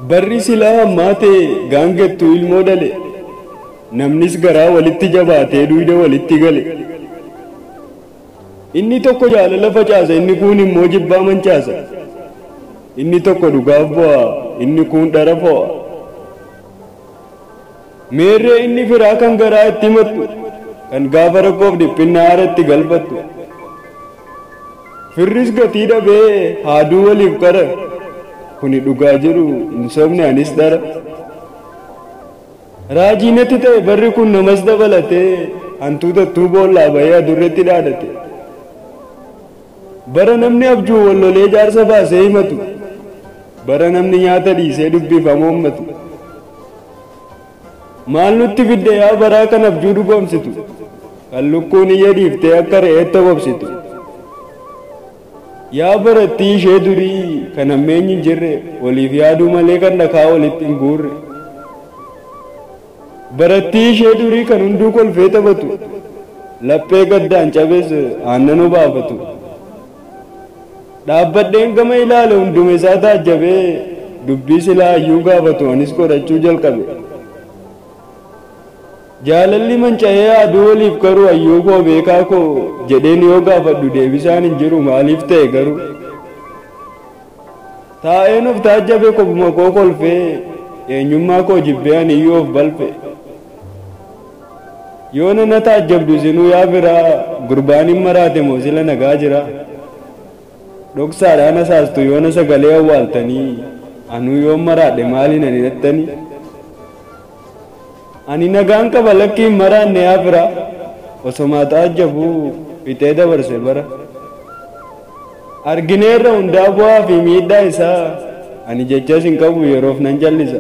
Barri silaa maate gaangettu ilmoo dhale namnis garaa walitti jabaatee duuda walitti gale. Inni tokko jaalala facaasa inni kuun immoo jibbaa mancaasa. Inni tokko dhugaaf bu'a inni kuun dhara fo'a. Meerree inni firaa kan garaa itti himattu kan gaafa rakkoof dhiphinna haaratti galfattu. Firris gatii dhabee haaduu waliif qara. Kuni dhugaa jiru hin sobne anis dara. Raajiinatti ta'e barri kun namas dabalatee hantuutattuu boollaa bahee adurreetti dhaadate. Bara namni abjuu wallolee jaarsa baasee himatu. Bara namni nyaata dhiisee dubbiif hamoommatu. Maal nutti fidde yaa baraa kan abjuu dhugoomsitu kan lukkuun iyya dhiiftee akka re'eetti obobsitu. Yaa barattii ishee durii kan ammeenyi hin jirre waliif yaaduu malee kan dhakaa walitti hin guurre. Barattii ishee durii kan hunduu kolfee taphatu laphee gaddaan cabees aannan obaafatu. Dhaabbadheen gama ilaale hundume isaa taajjabee dubbii silaa iyyuu gaafatu anis godhachuu jalqabe. Jaalalli manca'ee aduu waliif garuu ayyuu koo beekaa koo jedheen yoo gaafadhu deebisaan hin jiru maaliif ta'e garuu. Taa'een of taajjabe kopuma koo kolfee eenyummaa koo jibbee ani iyyuu of balfe. Yoo nana taajjabdu isinuu yaa biraa gurbaan hin maraate moo sila nagaa jira. Dhoksaadhaan asaastu yoona sagalee awwaaltanii anuu yoon maraadhe maaliin ani dhattanii. Ani nagaan qaba lakkii hin maraanne yaa biraa osoma taajjabuu fixee dabarse bara. Argineerra hundaa bu'aa fi miidhaa isaa ani jechas hin qabu yeroof nan jallisa.